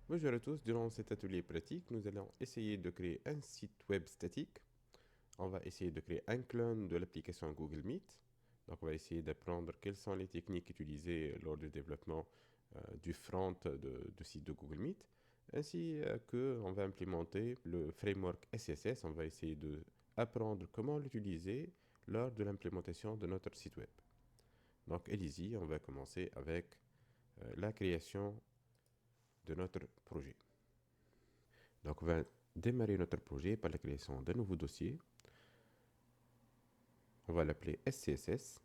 Bonjour à tous, durant cet atelier pratique, nous allons essayer de créer un site web statique. On va essayer de créer un clone de l'application Google Meet. Donc on va essayer d'apprendre quelles sont les techniques utilisées lors du développement du front de site de Google Meet. Ainsi que on va implémenter le framework SCSS. On va essayer de apprendre comment l'utiliser lors de l'implémentation de notre site web. Donc allez-y, on va commencer avec la création de notre projet. Donc, on va démarrer notre projet par la création d'un nouveau dossier. On va l'appeler SCSS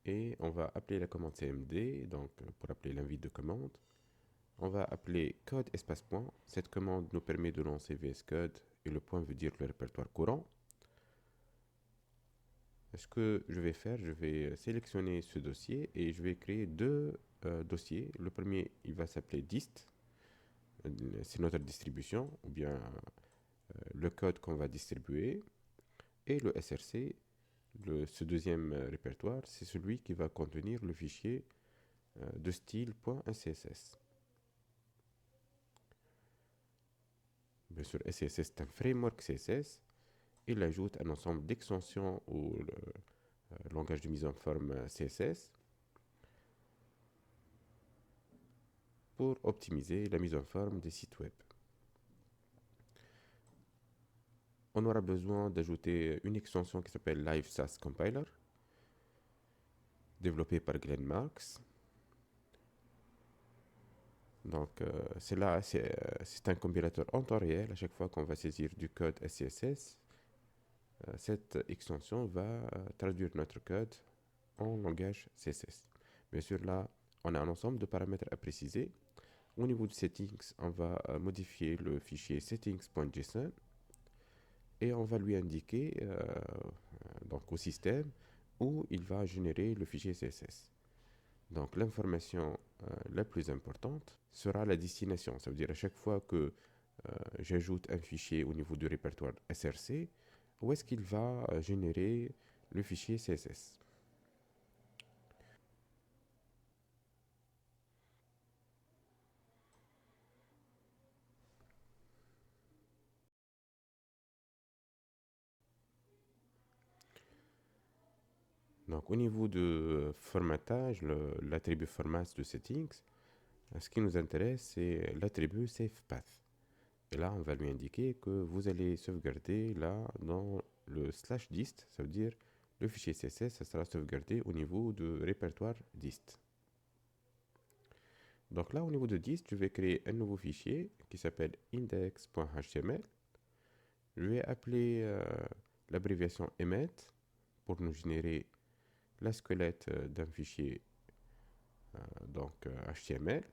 et on va appeler la commande CMD, donc pour appeler l'invite de commande. On va appeler code espace point. Cette commande nous permet de lancer VS Code et le point veut dire le répertoire courant. Ce que je vais faire, je vais sélectionner ce dossier et je vais créer deux dossiers. Le premier, il va s'appeler dist. C'est notre distribution ou bien le code qu'on va distribuer. Et le SRC, ce deuxième répertoire, c'est celui qui va contenir le fichier de style.scss. Bien sûr, SCSS est un framework CSS. Il ajoute un ensemble d'extensions au langage de mise en forme CSS pour optimiser la mise en forme des sites web. On aura besoin d'ajouter une extension qui s'appelle Live SAS Compiler, développée par Glenn Marks. Donc, c'est un compilateur en temps réel. À chaque fois qu'on va saisir du code SCSS, cette extension va traduire notre code en langage CSS. Bien sûr, là, on a un ensemble de paramètres à préciser. Au niveau de settings, on va modifier le fichier settings.json et on va lui indiquer donc au système où il va générer le fichier CSS. Donc l'information la plus importante sera la destination. Ça veut dire à chaque fois que j'ajoute un fichier au niveau du répertoire SRC, où est-ce qu'il va générer le fichier CSS. Donc au niveau de formatage, l'attribut format de settings, ce qui nous intéresse, c'est l'attribut SafePath. Et là, on va lui indiquer que vous allez sauvegarder là dans le /dist, ça veut dire le fichier CSS, ça sera sauvegardé au niveau du répertoire dist. Donc là, au niveau de dist, je vais créer un nouveau fichier qui s'appelle index.html. Je vais appeler l'abréviation emmet pour nous générer la squelette d'un fichier HTML.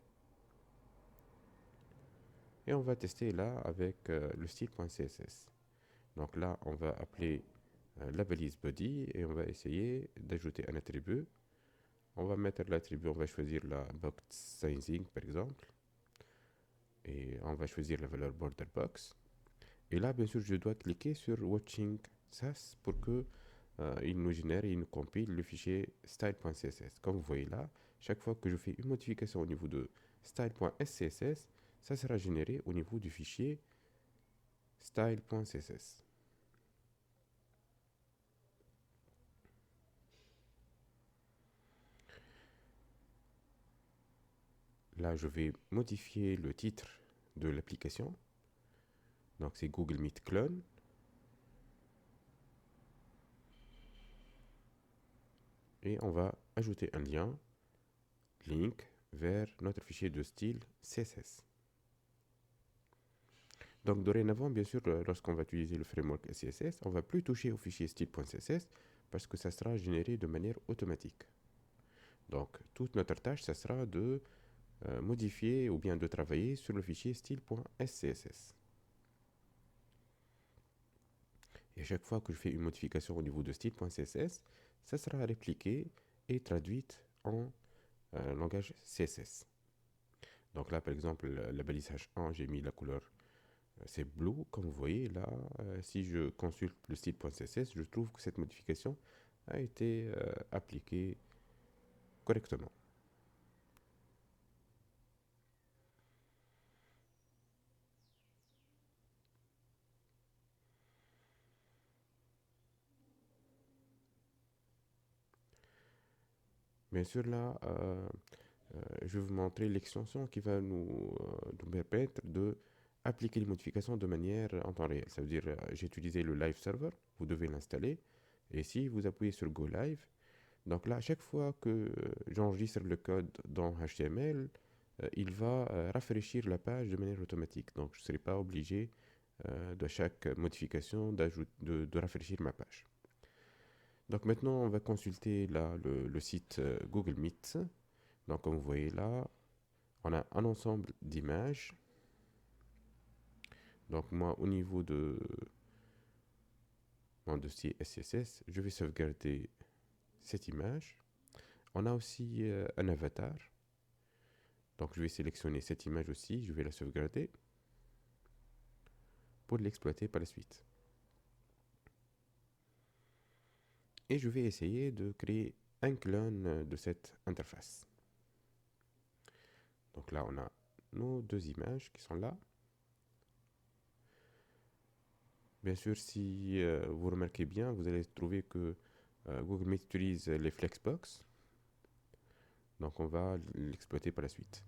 Et on va tester là avec le style.css. Donc là, on va appeler la balise body et on va essayer d'ajouter un attribut. On va mettre l'attribut, on va choisir la box sizing par exemple. Et on va choisir la valeur border box. Et là, bien sûr, je dois cliquer sur Watching SAS pour que il nous génère et il nous compile le fichier style.css. Comme vous voyez là, chaque fois que je fais une modification au niveau de style.scss, ça sera généré au niveau du fichier style.css. Là, je vais modifier le titre de l'application. Donc, c'est Google Meet Clone. Et on va ajouter un lien, link, vers notre fichier de style CSS. Donc, dorénavant, bien sûr, lorsqu'on va utiliser le framework CSS, on ne va plus toucher au fichier style.css parce que ça sera généré de manière automatique. Donc, toute notre tâche, ça sera de modifier ou bien de travailler sur le fichier style.scss. Et à chaque fois que je fais une modification au niveau de style.css, ça sera répliqué et traduite en langage CSS. Donc là, par exemple, la balise H1, j'ai mis la couleur, c'est blue. Comme vous voyez là, si je consulte le style.css, je trouve que cette modification a été appliquée correctement. Bien sûr, là, je vais vous montrer l'extension qui va nous permettre de appliquer les modifications de manière en temps réel. Ça veut dire, j'ai utilisé le live server, vous devez l'installer. Et si vous appuyez sur Go Live, donc là, à chaque fois que j'enregistre le code dans HTML, il va rafraîchir la page de manière automatique. Donc, je ne serai pas obligé de chaque modification de rafraîchir ma page. Donc maintenant, on va consulter là, le site Google Meet. Donc comme vous voyez là, on a un ensemble d'images. Donc moi, au niveau de mon dossier SCSS, je vais sauvegarder cette image. On a aussi un avatar. Donc je vais sélectionner cette image aussi, je vais la sauvegarder pour l'exploiter par la suite. Et je vais essayer de créer un clone de cette interface. Donc là, on a nos deux images qui sont là. Bien sûr, si vous remarquez bien, vous allez trouver que Google Meet utilise les Flexbox. Donc on va l'exploiter par la suite.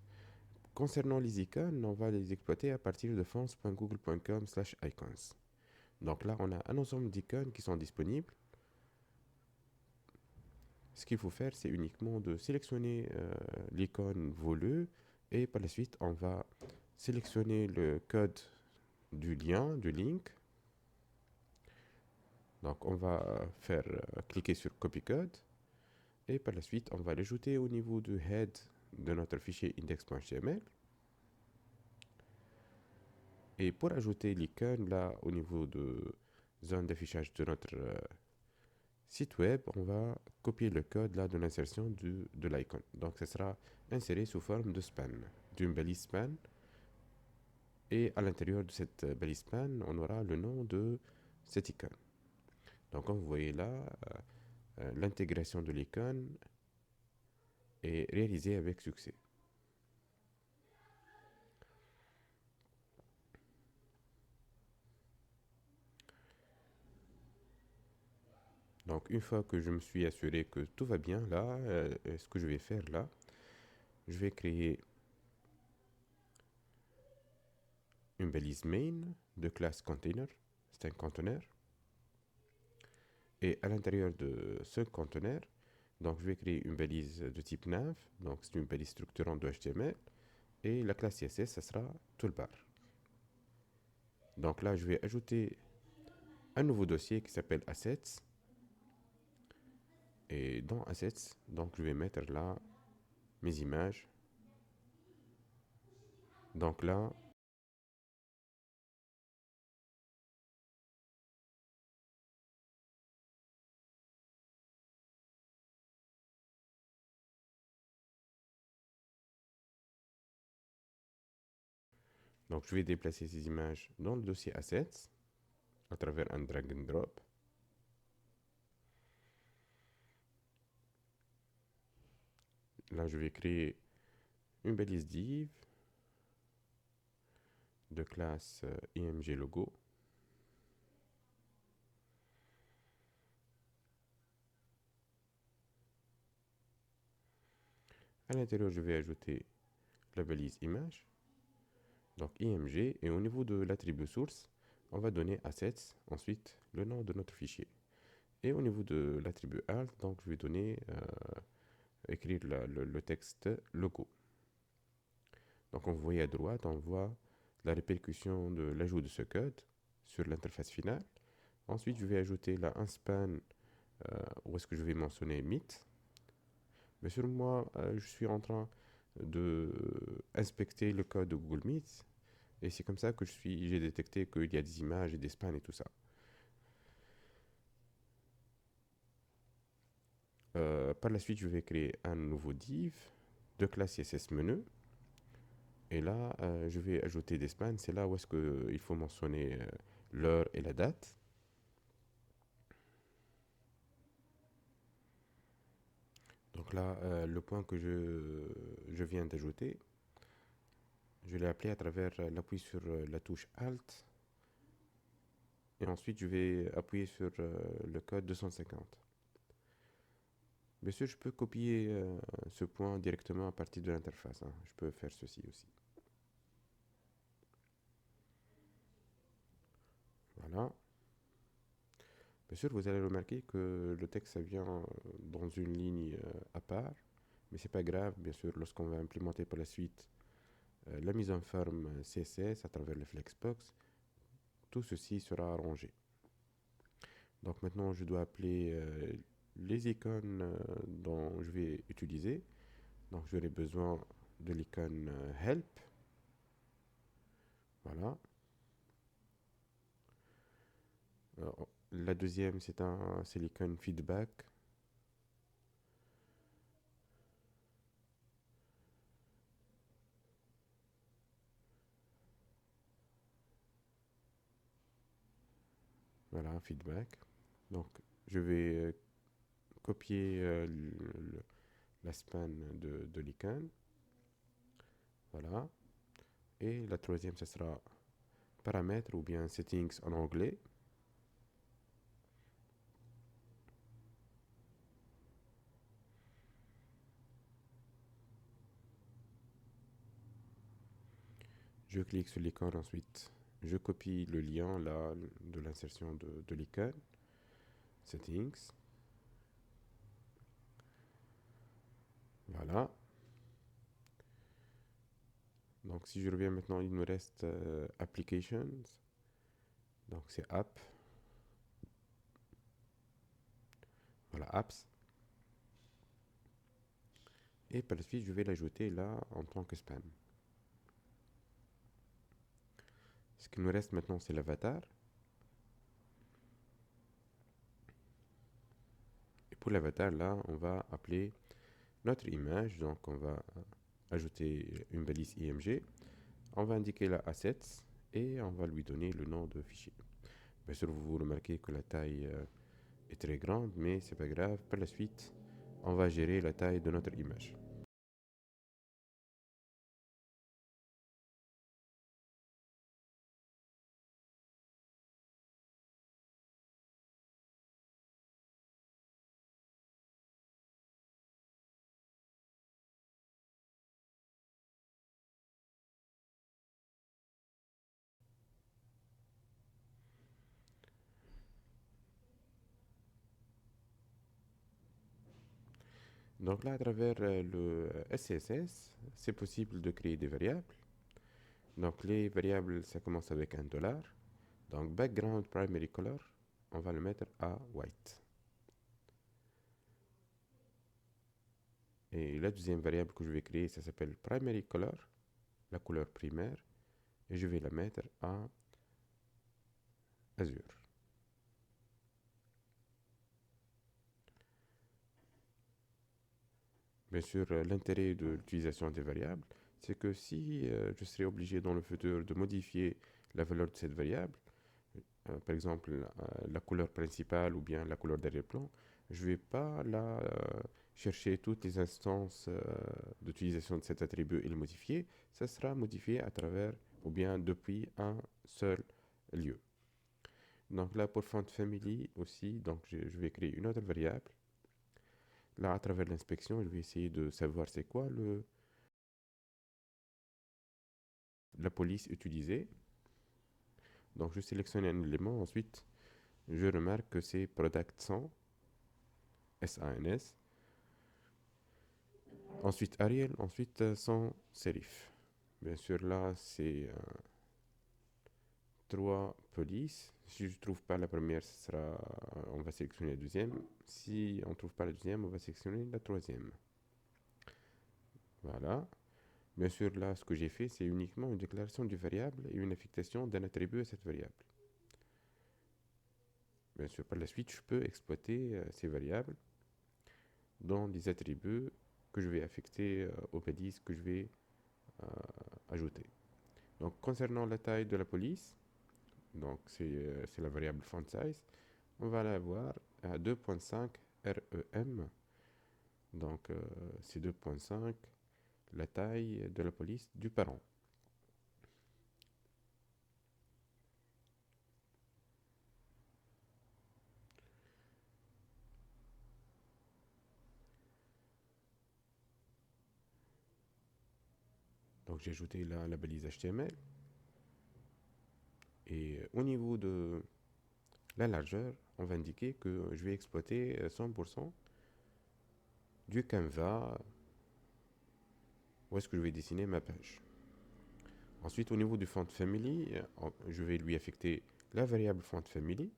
Concernant les icônes, on va les exploiter à partir de fonts.google.com/icons. Donc là, on a un ensemble d'icônes qui sont disponibles. Ce qu'il faut faire, c'est uniquement de sélectionner l'icône voulue et par la suite, on va sélectionner le code du lien, du link. Donc on va faire cliquer sur Copy Code et par la suite, on va l'ajouter au niveau du head de notre fichier index.html. Et pour ajouter l'icône là au niveau de zone d'affichage de notre site web, on va copier le code là de l'insertion de l'icône. Donc ça sera inséré sous forme de span, d'une balise span. Et à l'intérieur de cette balise span, on aura le nom de cette icône. Donc comme vous voyez là, l'intégration de l'icône est réalisée avec succès. Donc une fois que je me suis assuré que tout va bien là, ce que je vais faire là, je vais créer une balise main de classe container, c'est un conteneur. Et à l'intérieur de ce conteneur, donc je vais créer une balise de type nav, donc c'est une balise structurante de HTML, et la classe CSS, ça sera toolbar. Donc là, je vais ajouter un nouveau dossier qui s'appelle assets. Et dans assets, donc je vais mettre là mes images. Donc là, donc je vais déplacer ces images dans le dossier assets à travers un drag and drop. Là, je vais créer une balise div de classe img logo. À l'intérieur, je vais ajouter la balise image, donc img, et au niveau de l'attribut source, on va donner assets, ensuite le nom de notre fichier. Et au niveau de l'attribut alt, donc je vais donner, écrire le texte logo. Donc on voit à droite, on voit la répercussion de l'ajout de ce code sur l'interface finale. Ensuite, je vais ajouter là un span où est-ce que je vais mentionner Meet. Bien sûr, moi, je suis en train de inspecter le code de Google Meet et c'est comme ça que j'ai détecté qu'il y a des images et des spans et tout ça. Par la suite, je vais créer un nouveau div de classe CSS menu. Et là, je vais ajouter des spans. C'est là où est-ce qu'il faut mentionner l'heure et la date. Donc là, le point que je viens d'ajouter, je l'ai appelé à travers l'appui sur la touche Alt. Et ensuite, je vais appuyer sur le code 250. Bien sûr, je peux copier ce point directement à partir de l'interface, hein. Je peux faire ceci aussi. Voilà. Bien sûr, vous allez remarquer que le texte ça vient dans une ligne à part, mais c'est pas grave. Bien sûr, lorsqu'on va implémenter par la suite la mise en forme CSS à travers le Flexbox, tout ceci sera arrangé. Donc maintenant, je dois appeler les icônes dont je vais utiliser. Donc j'aurai besoin de l'icône Help. Voilà. Euh, la deuxième, c'est l'icône Feedback. Voilà, Feedback. Donc je vais copier la span de l'icône. Voilà. Et la troisième, ce sera paramètres ou bien settings en anglais. Je clique sur l'icône ensuite. Je copie le lien là de l'insertion de l'icône. Settings. Voilà. Donc si je reviens maintenant, il me reste Applications. Donc c'est App. Voilà, Apps. Et par la suite, je vais l'ajouter là en tant que spam. Ce qu'il me reste maintenant, c'est l'avatar. Et pour l'avatar, là, on va appeler notre image. Donc on va ajouter une balise IMG. On va indiquer la assets et on va lui donner le nom de fichier. Bien sûr, vous remarquez que la taille est très grande, mais c'est pas grave. Par la suite, on va gérer la taille de notre image. Donc là, à travers le SCSS, c'est possible de créer des variables. Donc les variables, ça commence avec un dollar. Donc background primary color, on va le mettre à white. Et la deuxième variable que je vais créer, ça s'appelle primary color, la couleur primaire, et je vais la mettre à azur. Bien sûr, l'intérêt de l'utilisation des variables, c'est que si je serais obligé dans le futur de modifier la valeur de cette variable, par exemple la couleur principale ou bien la couleur d'arrière-plan, je ne vais pas là chercher toutes les instances d'utilisation de cet attribut et le modifier. Ça sera modifié à travers ou bien depuis un seul lieu. Donc là pour font family aussi, donc je vais créer une autre variable. Là à travers l'inspection, je vais essayer de savoir c'est quoi la police utilisée. Donc je sélectionne un élément, ensuite je remarque que c'est product sans SANS. Ensuite Arial, ensuite sans serif. Bien sûr là c'est 3 polices. Si je ne trouve pas la première, on va sélectionner la deuxième. Si on ne trouve pas la deuxième, on va sélectionner la troisième. Voilà. Bien sûr, là, ce que j'ai fait, c'est uniquement une déclaration du variable et une affectation d'un attribut à cette variable. Bien sûr, par la suite, je peux exploiter ces variables dans les attributs que je vais affecter aux balises que je vais euh, ajouter. Donc, concernant la taille de la police, donc c'est la variable font size, on va l'avoir à 2.5 REM. Donc, c'est 2.5, la taille de la police du parent. Donc j'ai ajouté là la balise HTML. Et au niveau de la largeur, on va indiquer que je vais exploiter 100% du canevas où est-ce que je vais dessiner ma page. Ensuite, au niveau du font family, je vais lui affecter la variable font family.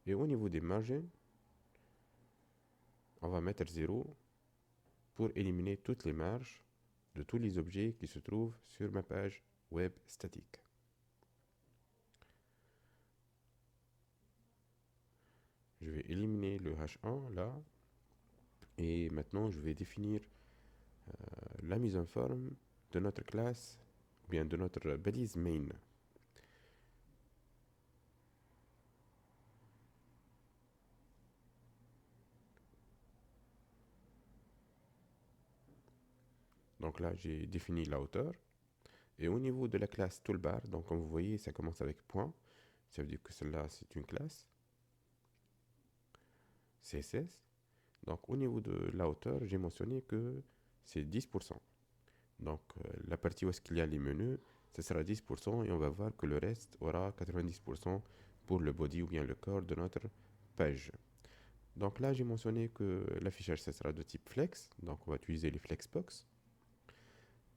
Et au niveau des margins, on va mettre 0 pour éliminer toutes les marges de tous les objets qui se trouvent sur ma page web statique. Je vais éliminer le H1 là. Et maintenant, je vais définir la mise en forme de notre classe, ou bien de notre balise main. Donc là, j'ai défini la hauteur. Et au niveau de la classe toolbar, donc comme vous voyez, ça commence avec point. Ça veut dire que celle-là, c'est une classe CSS. Donc au niveau de la hauteur, j'ai mentionné que c'est 10%. Donc la partie où est-ce qu'il y a les menus, ce sera 10% et on va voir que le reste aura 90% pour le body ou bien le corps de notre page. Donc là, j'ai mentionné que l'affichage, ce sera de type flex. Donc on va utiliser les flexbox.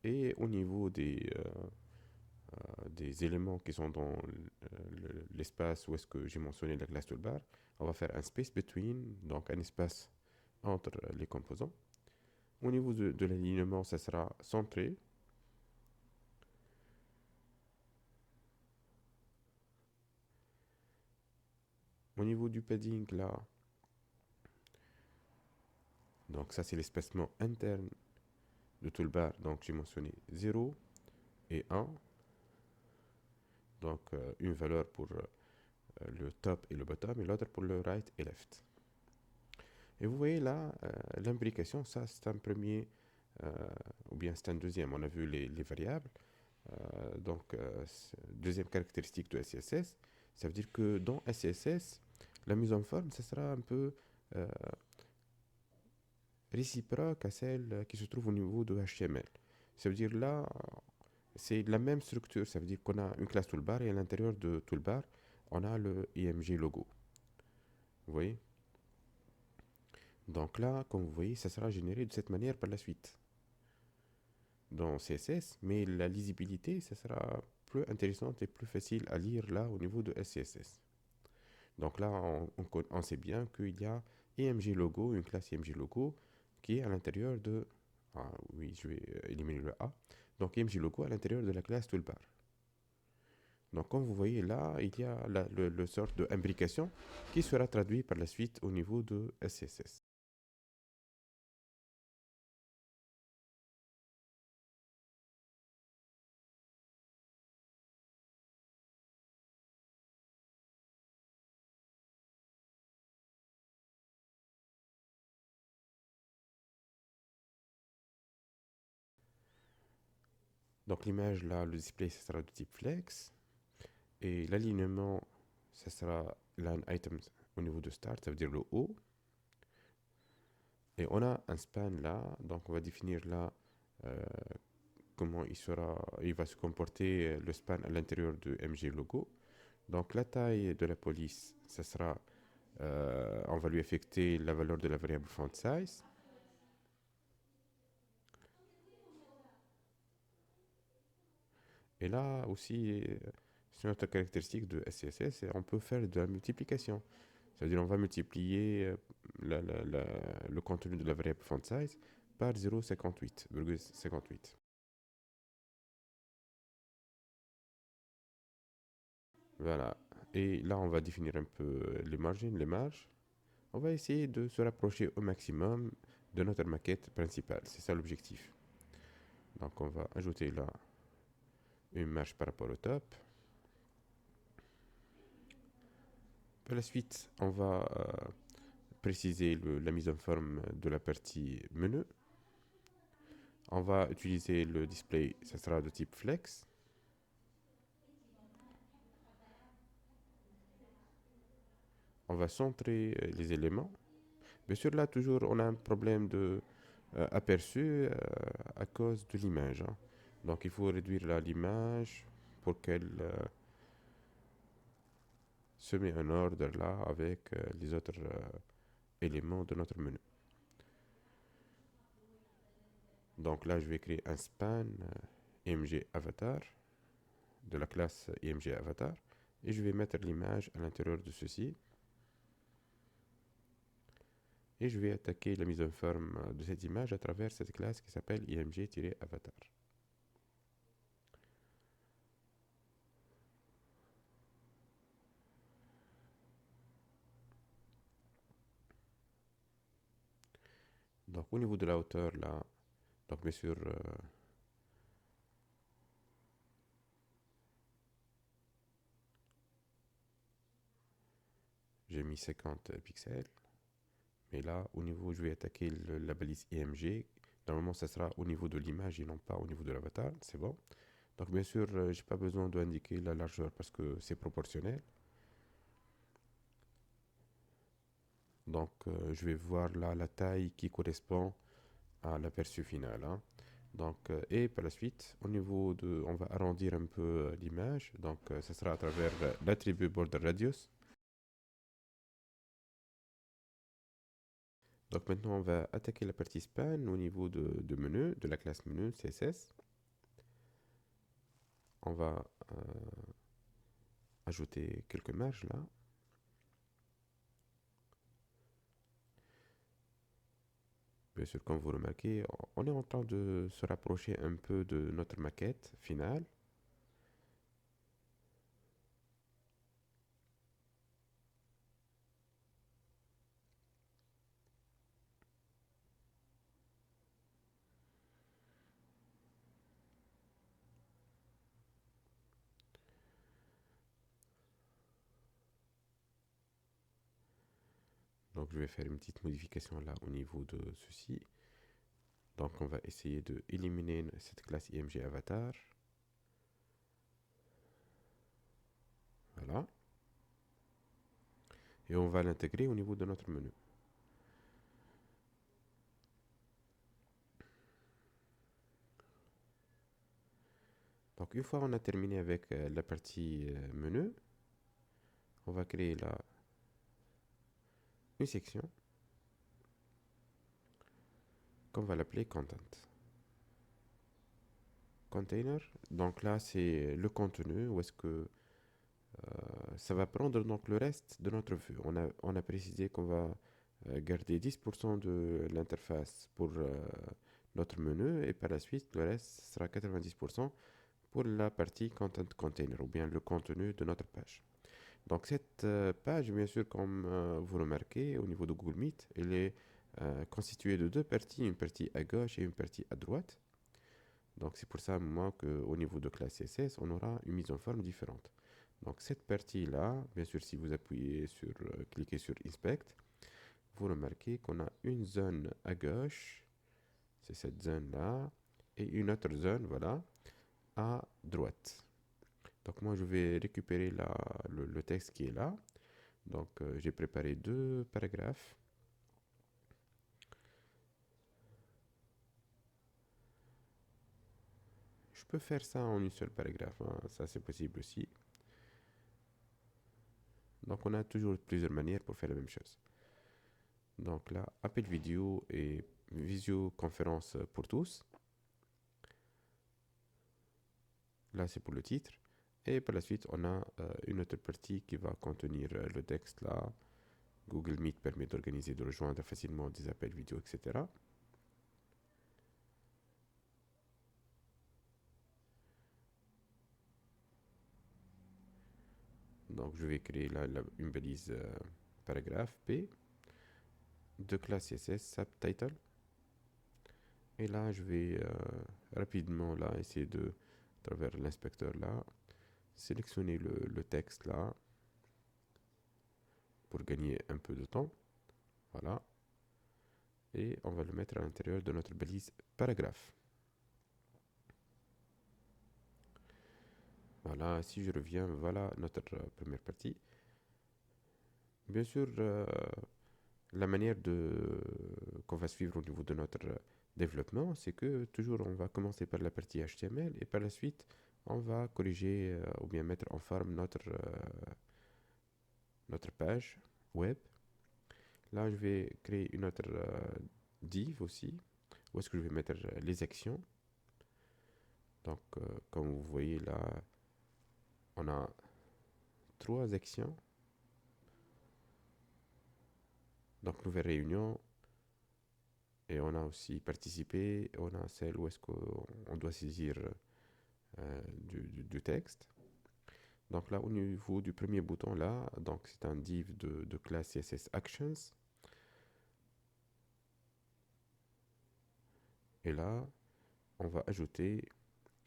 Et au niveau des éléments qui sont dans l'espace où est-ce que j'ai mentionné la classe toolbar, on va faire un space between, donc un espace entre les composants. Au niveau de l'alignement, ça sera centré. Au niveau du padding, là, donc ça c'est l'espacement interne de toolbar, donc j'ai mentionné 0 et 1. Donc une valeur pour le top et le bottom et l'autre pour le right et left. Et vous voyez là, l'imbrication, ça c'est un premier, ou bien c'est un deuxième, on a vu les variables. Donc deuxième caractéristique de SCSS, ça veut dire que dans SCSS, la mise en forme, ça sera un peu euh, réciproque à celle qui se trouve au niveau de HTML. Ça veut dire là, c'est la même structure, ça veut dire qu'on a une classe toolbar et à l'intérieur de toolbar, on a le IMG logo. Vous voyez? Donc là, comme vous voyez, ça sera généré de cette manière par la suite dans CSS, mais la lisibilité, ça sera plus intéressante et plus facile à lire là au niveau de SCSS. Donc là, on sait bien qu'il y a IMG logo, une classe IMG logo qui est à l'intérieur de... Ah oui, je vais éliminer le A. Donc IMG logo à l'intérieur de la classe toolbar. Donc comme vous voyez là, il y a le sort de imbrication qui sera traduit par la suite au niveau de SCSS. Donc l'image là, le display, ça sera de type flex. Et l'alignement, ça sera line items au niveau de start, ça veut dire le haut. Et on a un span là, donc on va définir là euh, comment il va se comporter le span à l'intérieur de MG logo. Donc la taille de la police, ça sera, on va lui affecter la valeur de la variable font size. Et là aussi, c'est une autre caractéristique de SCSS, on peut faire de la multiplication. C'est-à-dire on va multiplier le contenu de la variable font size par 0,58. Voilà. Et là, on va définir un peu les margins, les marges. On va essayer de se rapprocher au maximum de notre maquette principale. C'est ça l'objectif. Donc on va ajouter là une marge par rapport au top. Par la suite, on va préciser la mise en forme de la partie menu. On va utiliser le display, ça sera de type flex. On va centrer les éléments. Bien sûr, là, toujours, on a un problème de aperçue à cause de l'image, hein. Donc il faut réduire l'image pour qu'elle se met en ordre là avec les autres éléments de notre menu. Donc là, je vais créer un span img avatar de la classe img avatar et je vais mettre l'image à l'intérieur de ceci et je vais attaquer la mise en forme de cette image à travers cette classe qui s'appelle img-avatar. Donc au niveau de la hauteur là, donc bien sûr j'ai mis 50 pixels, mais là au niveau je vais attaquer la balise img. Normalement ça sera au niveau de l'image et non pas au niveau de l'avatar, c'est bon. Donc bien sûr j'ai pas besoin d'indiquer la largeur parce que c'est proportionnel. Donc je vais voir là la taille qui correspond à l'aperçu final, hein. Donc, et par la suite, au niveau de, on va arrondir un peu l'image. Donc, ça sera à travers l'attribut border radius. Donc maintenant, on va attaquer la partie span au niveau de menu, de la classe menu CSS. On va ajouter quelques marges là. Bien sûr, comme vous remarquez, on est en train de se rapprocher un peu de notre maquette finale. Donc, je vais faire une petite modification là au niveau de ceci. Donc, on va essayer de éliminer cette classe img avatar. Voilà. Et on va l'intégrer au niveau de notre menu. Donc une fois on a terminé avec la partie menu, on va créer là une section qu'on va l'appeler content. Container, donc là c'est le contenu où est-ce que ça va prendre donc le reste de notre vue. On a précisé qu'on va garder 10% de l'interface pour notre menu et par la suite le reste sera 90% pour la partie content container ou bien le contenu de notre page. Donc cette page, bien sûr, comme vous remarquez au niveau de Google Meet, elle est constituée de deux parties, une partie à gauche et une partie à droite. Donc c'est pour ça, moi, qu'au niveau de classe CSS, on aura une mise en forme différente. Donc cette partie-là, bien sûr, si vous appuyez sur, cliquez sur Inspect, vous remarquez qu'on a une zone à gauche, c'est cette zone-là, et une autre zone, voilà, à droite. Donc moi, je vais récupérer le texte qui est là. Donc j'ai préparé deux paragraphes. Je peux faire ça en une seule paragraphe, hein, ça c'est possible aussi. Donc on a toujours plusieurs manières pour faire la même chose. Donc là, appel vidéo et visioconférence pour tous. Là c'est pour le titre. Et par la suite, on a une autre partie qui va contenir le texte là. Google Meet permet d'organiser, de rejoindre facilement des appels vidéo, etc. Donc je vais créer là une balise paragraphe P de classe CSS subtitle. Et là, je vais rapidement là essayer de, à travers l'inspecteur là, sélectionner le texte là pour gagner un peu de temps. Voilà. Et on va le mettre à l'intérieur de notre balise paragraphe. Voilà, si je reviens, voilà notre première partie. Bien sûr, la manière qu'on va suivre au niveau de notre développement, c'est que toujours on va commencer par la partie HTML et par la suite on va corriger ou bien mettre en forme notre page web. Là, je vais créer une autre div aussi, où est-ce que je vais mettre les actions. Donc, comme vous voyez là, on a 3 actions. Donc, nouvelle réunion. Et on a aussi participé. On a celle où est-ce qu'on doit saisir du texte. Donc là, au niveau du premier bouton là, donc c'est un div de classe CSS Actions. Et là, on va ajouter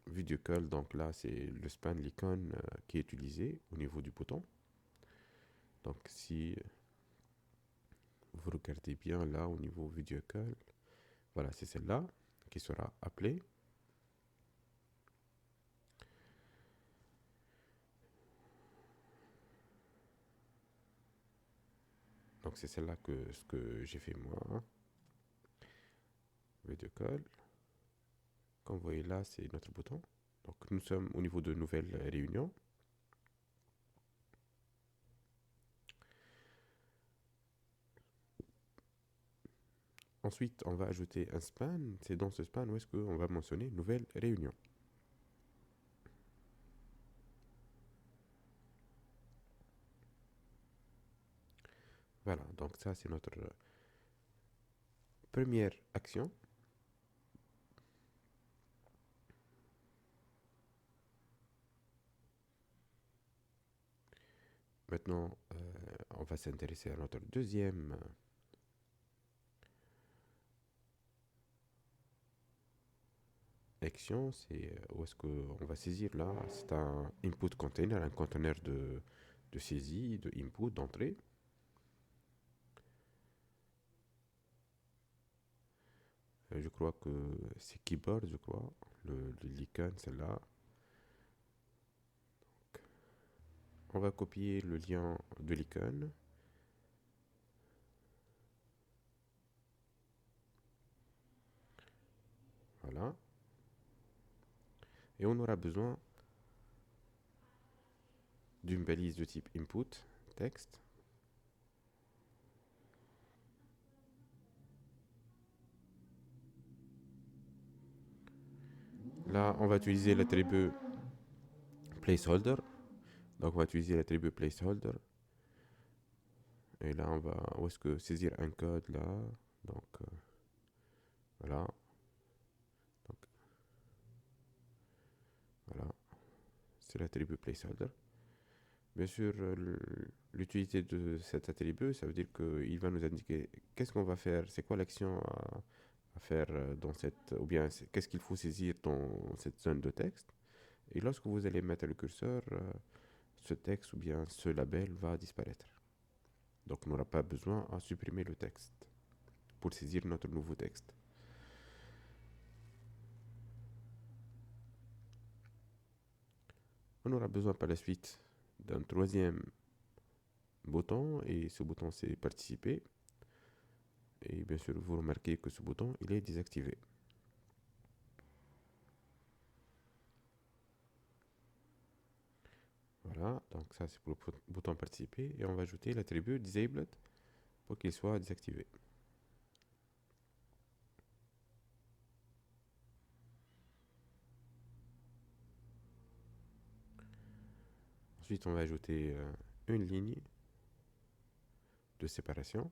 Video Call. Donc là, c'est le span, l'icône qui est utilisé au niveau du bouton. Donc si vous regardez bien là au niveau Video Call, voilà, c'est celle-là qui sera appelée. Donc c'est celle-là ce que j'ai fait moi. Video Call. Comme vous voyez là, c'est notre bouton. Donc nous sommes au niveau de nouvelles réunions. Ensuite, on va ajouter un span. C'est dans ce span où est-ce qu'on va mentionner nouvelle réunion. Voilà, donc ça c'est notre première action. Maintenant, on va s'intéresser à notre deuxième action. C'est où est-ce qu'on va saisir là. C'est un input container, un conteneur de saisie, de input, d'entrée. Je crois que c'est keyboard, je crois. L'icône, celle-là. On va copier le lien de l'icône. Voilà. Et on aura besoin d'une balise de type input, texte. Là, on va utiliser l'attribut placeholder. Donc, on va utiliser l'attribut placeholder. Et là, on va, où est-ce que saisir un code là. Donc, voilà. Donc, voilà. C'est l'attribut placeholder. Bien sûr, l'utilité de cet attribut, ça veut dire qu'il va nous indiquer qu'est-ce qu'on va faire, c'est quoi l'action à faire dans cette, ou bien qu'est-ce qu'il faut saisir dans cette zone de texte. Et lorsque vous allez mettre le curseur, ce texte ou bien ce label va disparaître. Donc on n'aura pas besoin à supprimer le texte pour saisir notre nouveau texte. On aura besoin par la suite d'un troisième bouton et ce bouton c'est participer. Et bien sûr vous remarquez que ce bouton il est désactivé. Voilà, donc ça c'est pour le bouton participer et on va ajouter l'attribut disabled pour qu'il soit désactivé. Ensuite on va ajouter une ligne de séparation.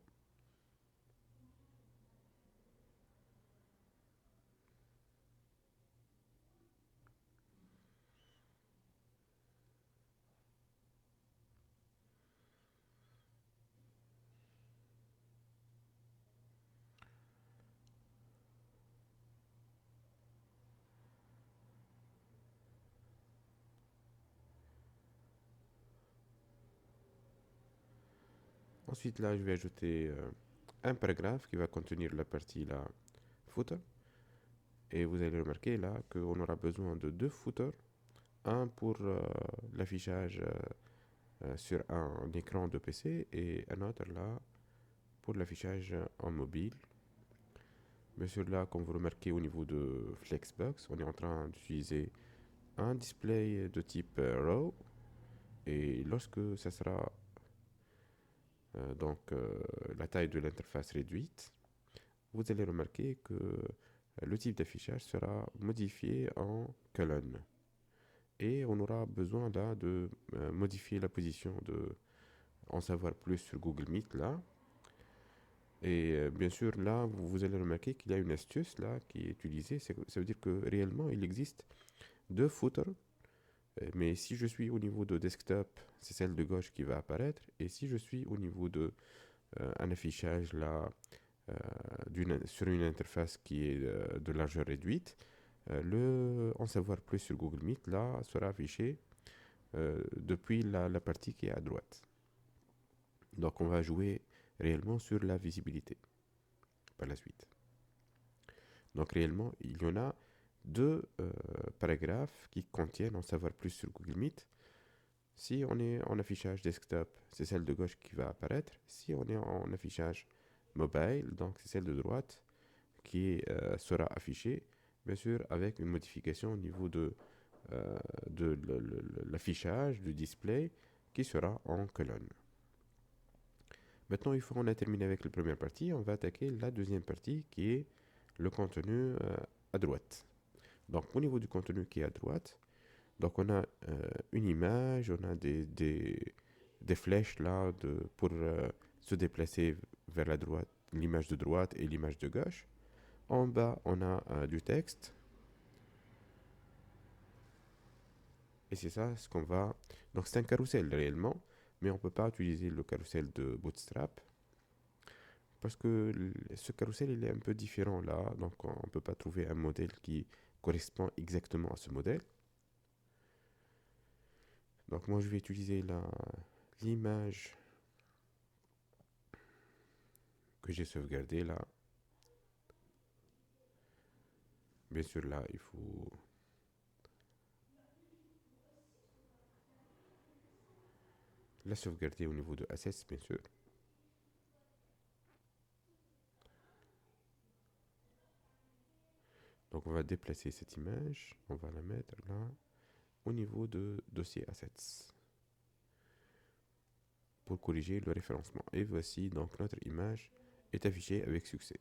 Ensuite là je vais ajouter un paragraphe qui va contenir la partie là footer. Et vous allez remarquer là qu'on aura besoin de 2 footers. Un pour l'affichage sur un écran de PC et un autre là pour l'affichage en mobile. Bien sûr, là, comme vous remarquez au niveau de Flexbox, on est en train d'utiliser un display de type RAW. Et lorsque ça sera la taille de l'interface réduite, vous allez remarquer que le type d'affichage sera modifié en colonne. Et on aura besoin là de modifier la position de en savoir plus sur Google Meet là. Et bien sûr là, vous allez remarquer qu'il y a une astuce là qui est utilisée. Ça veut dire que réellement il existe deux footers. Mais si je suis au niveau de desktop, c'est celle de gauche qui va apparaître. Et si je suis au niveau de un affichage là sur une interface qui est de largeur réduite, en savoir plus sur Google Meet là sera affiché depuis la partie qui est à droite. Donc on va jouer réellement sur la visibilité par la suite. Donc réellement, il y en a deux paragraphes qui contiennent en savoir plus sur Google Meet. Si on est en affichage desktop, c'est celle de gauche qui va apparaître. Si on est en affichage mobile, donc c'est celle de droite qui sera affichée, bien sûr avec une modification au niveau de l'affichage, du display, qui sera en colonne. Maintenant, une fois qu'on a terminé avec la première partie, on va attaquer la deuxième partie qui est le contenu à droite. Donc, au niveau du contenu qui est à droite, donc on a une image, on a des flèches là pour se déplacer vers la droite, l'image de droite et l'image de gauche. En bas, on a du texte. Et c'est ça ce qu'on va... Donc c'est un carrousel réellement, mais on ne peut pas utiliser le carrousel de Bootstrap parce que ce carrousel il est un peu différent là, donc on ne peut pas trouver un modèle qui correspond exactement à ce modèle. Donc moi je vais utiliser l'image que j'ai sauvegardée là. Bien sûr là il faut la sauvegarder au niveau de Assets bien sûr. Donc on va déplacer cette image, on va la mettre là au niveau de dossier Assets pour corriger le référencement. Et voici donc notre image est affichée avec succès.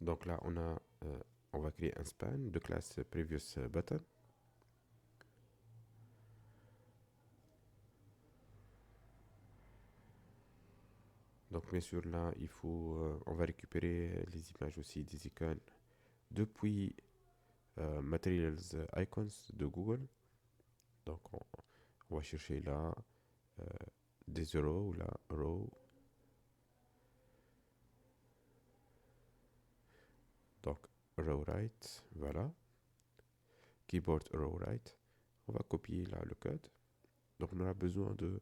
Donc là, on va créer un span de classe previous button. Donc bien sûr là, on va récupérer les images aussi des icônes depuis Materials Icons de Google. Donc on va chercher là euh, des rows, là, row. Donc row right, voilà. Keyboard row right. On va copier là le code. Donc on aura besoin de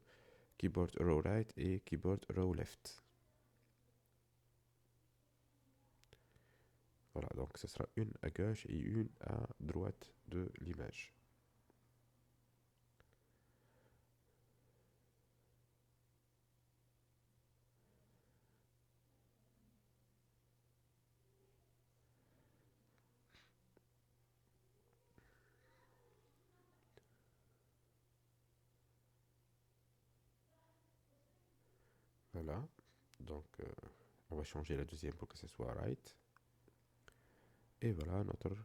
keyboard row right et keyboard row left. Voilà, donc ce sera une à gauche et une à droite de l'image. Voilà, donc on va changer la deuxième pour que ce soit right. Et voilà notre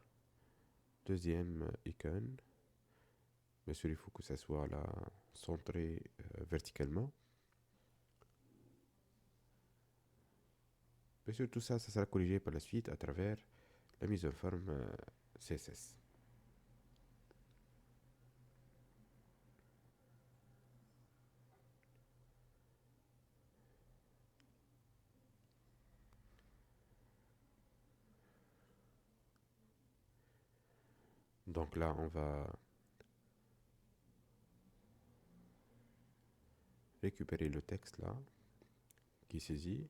deuxième icône. Bien sûr, il faut que ça soit là centré verticalement. Bien sûr, tout ça, ça sera corrigé par la suite à travers la mise en forme CSS. Donc là, on va récupérer le texte là qui est saisi.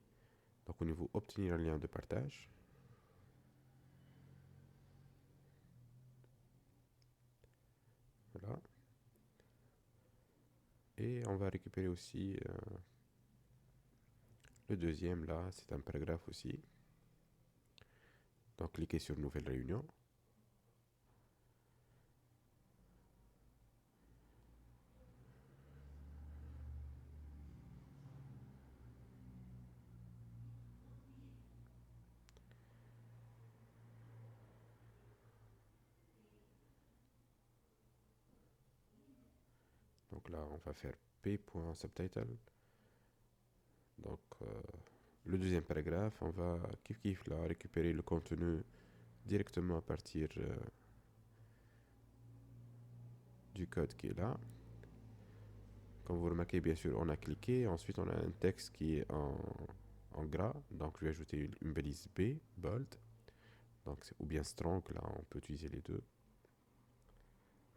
Donc au niveau obtenir un lien de partage. Voilà. Et on va récupérer aussi le deuxième là, c'est un paragraphe aussi. Donc cliquez sur Nouvelle réunion. Donc là, on va faire p.subtitle. Donc le deuxième paragraphe, on va kiff là récupérer le contenu directement à partir du code qui est là. Comme vous remarquez, bien sûr, on a cliqué. Ensuite, on a un texte qui est en gras. Donc, je vais ajouter une balise B, bold. Donc, ou bien strong, là, on peut utiliser les deux.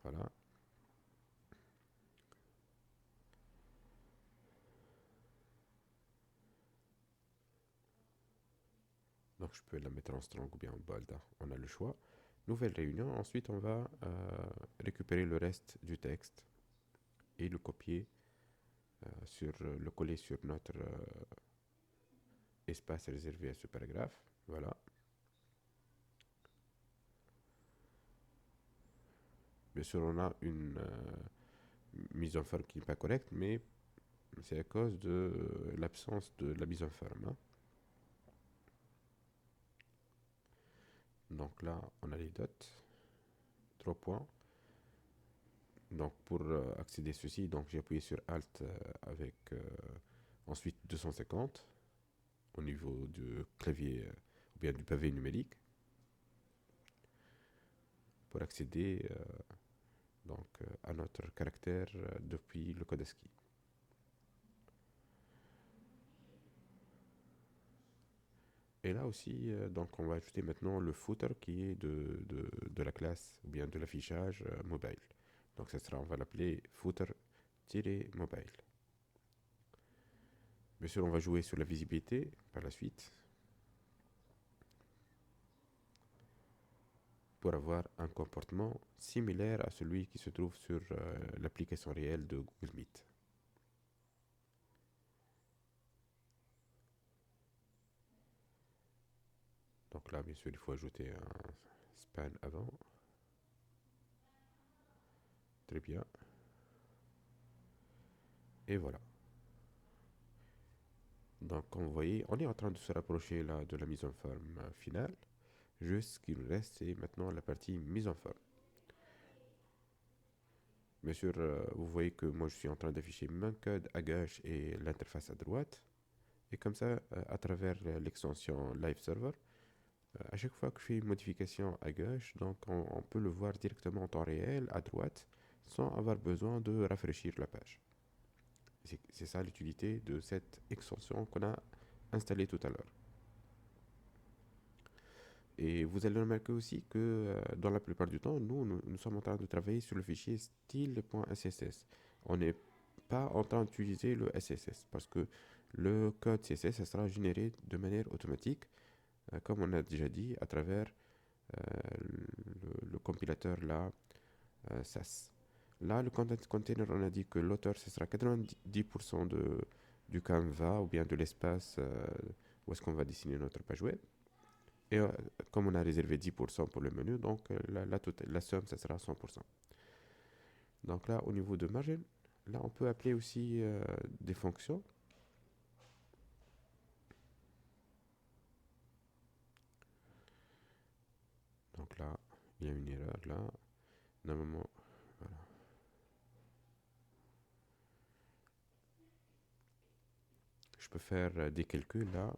Voilà. Donc, je peux la mettre en strong ou bien en bold, hein. On a le choix. Nouvelle réunion. Ensuite, on va récupérer le reste du texte et le copier, le coller sur notre espace réservé à ce paragraphe. Voilà. Bien sûr, on a une mise en forme qui n'est pas correcte, mais c'est à cause de l'absence de la mise en forme, hein. Donc là, on a les dots, 3 points. Donc pour accéder à ceci, donc j'ai appuyé sur Alt avec ensuite 250 au niveau du clavier ou bien du pavé numérique pour accéder donc à notre caractère depuis le code ASCII. Et là aussi, donc on va ajouter maintenant le footer qui est de la classe ou bien de l'affichage mobile. Donc ça sera, on va l'appeler footer-mobile. Bien sûr, on va jouer sur la visibilité par la suite pour avoir un comportement similaire à celui qui se trouve sur l'application réelle de Google Meet. Donc là, bien sûr, il faut ajouter un span avant. Très bien. Et voilà. Donc, comme vous voyez, on est en train de se rapprocher là de la mise en forme finale. Juste ce qu'il nous reste, c'est maintenant la partie mise en forme. Bien sûr, vous voyez que moi, je suis en train d'afficher mon code à gauche et l'interface à droite. Et comme ça, à travers l'extension Live Server, à chaque fois que je fais une modification à gauche, donc on peut le voir directement en temps réel à droite, sans avoir besoin de rafraîchir la page. C'est ça l'utilité de cette extension qu'on a installée tout à l'heure. Et vous allez remarquer aussi que dans la plupart du temps, nous sommes en train de travailler sur le fichier style.css. On n'est pas en train d'utiliser le SSS parce que le code CSS ça sera généré de manière automatique, comme on a déjà dit, à travers le compilateur là, SAS. Là, le content container, on a dit que l'auteur, ce sera 90% du canevas ou bien de l'espace où est-ce qu'on va dessiner notre page web. Et comme on a réservé 10% pour le menu, donc la somme, ça sera 100%. Donc là, au niveau de margin, là, on peut appeler aussi des fonctions. Donc là, il y a une erreur là. Normalement, voilà. Je peux faire des calculs là,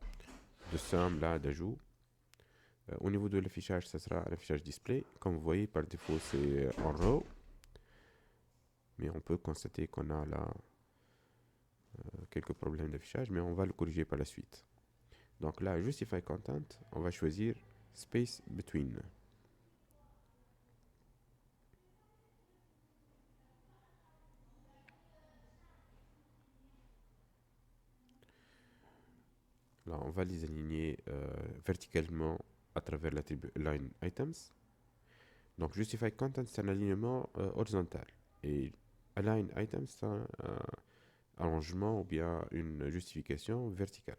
de somme là, d'ajout. Au niveau de l'affichage, ça sera un affichage display. Comme vous voyez, par défaut, c'est en row. Mais on peut constater qu'on a là quelques problèmes d'affichage, mais on va le corriger par la suite. Donc là, Justify Content, on va choisir Space Between. Là, on va les aligner verticalement à travers l'attribut Line Items. Donc Justify Content, c'est un alignement horizontal. Et align item, c'est un arrangement ou bien une justification verticale.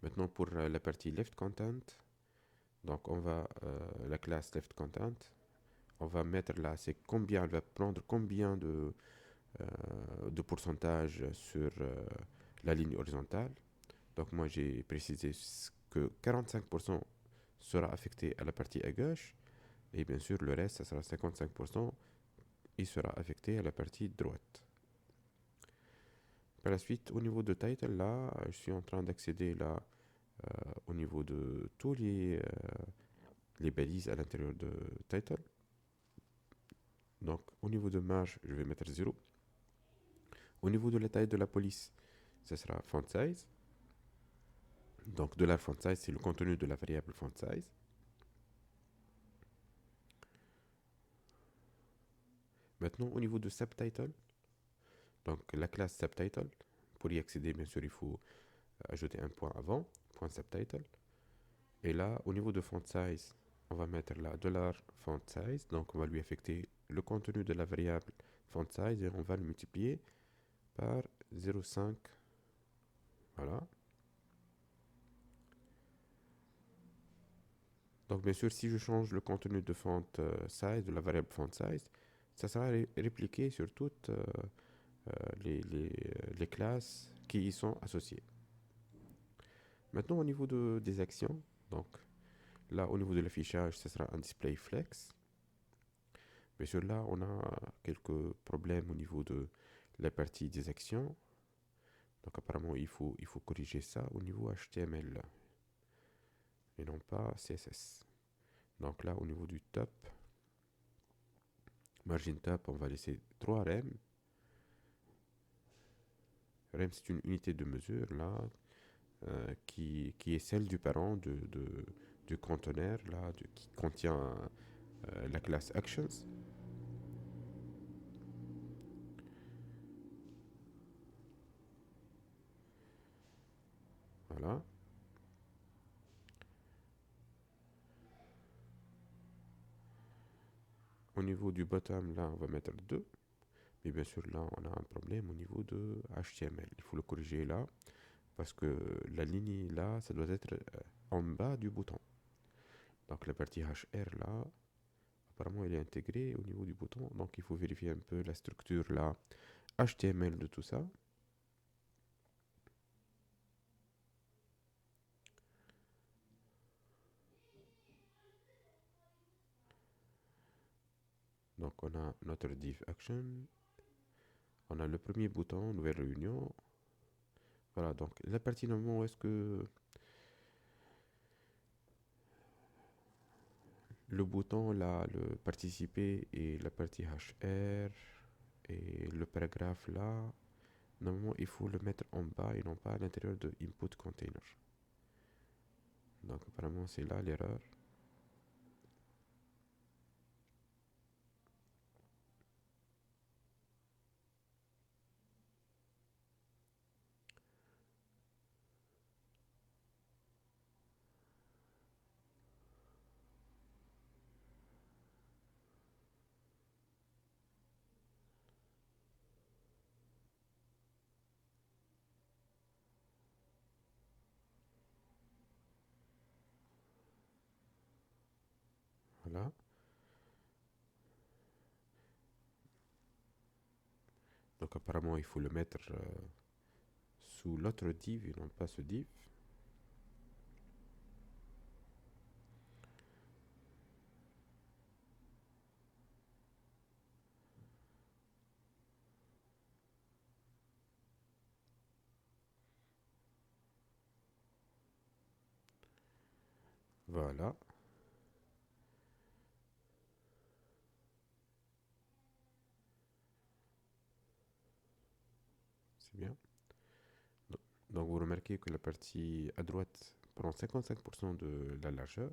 Maintenant, pour la partie left content, donc on va, la classe left content, on va mettre là, c'est combien, elle va prendre combien de pourcentage sur la ligne horizontale. Donc moi j'ai précisé que 45% sera affecté à la partie à gauche et bien sûr le reste, ça sera 55%, il sera affecté à la partie droite. Par la suite, au niveau de title, là, je suis en train d'accéder là au niveau de tous les balises à l'intérieur de title. Donc au niveau de marge, je vais mettre 0. Au niveau de la taille de la police, ça sera font size. Donc $font size, c'est le contenu de la variable font size. Maintenant, au niveau de subtitle, donc la classe subtitle, pour y accéder, bien sûr, il faut ajouter un point avant, point subtitle. Et là, au niveau de font size, on va mettre là $font size, donc on va lui affecter le contenu de la variable font size et on va le multiplier par 0,5. Voilà. Donc bien sûr, si je change le contenu de font size, de la variable font size, ça sera répliqué sur toutes les classes qui y sont associées. Maintenant, au niveau des actions, donc là, au niveau de l'affichage, ce sera un display flex. Bien sûr, là, on a quelques problèmes au niveau de la partie des actions. Donc apparemment, il faut corriger ça au niveau HTML et non pas CSS. Donc là, au niveau du top, margin top, on va laisser 3 rem. Rem, c'est une unité de mesure là qui est celle du parent du conteneur là, qui contient la classe actions. Voilà. Au niveau du bottom, là, on va mettre 2. Mais bien sûr, là, on a un problème au niveau de HTML. Il faut le corriger là, parce que la ligne là, ça doit être en bas du bouton. Donc la partie HR là, apparemment, elle est intégrée au niveau du bouton. Donc il faut vérifier un peu la structure là, HTML de tout ça. Donc on a notre div action. On a le premier bouton, nouvelle réunion. Voilà, donc la partie normalement où est-ce que le bouton là, le participer et la partie HR et le paragraphe là, normalement il faut le mettre en bas et non pas à l'intérieur de input container. Donc apparemment c'est là l'erreur. Voilà. Donc apparemment il faut le mettre sous l'autre div et non pas ce div. Voilà, c'est bien. Donc vous remarquez que la partie à droite prend 55% de la largeur.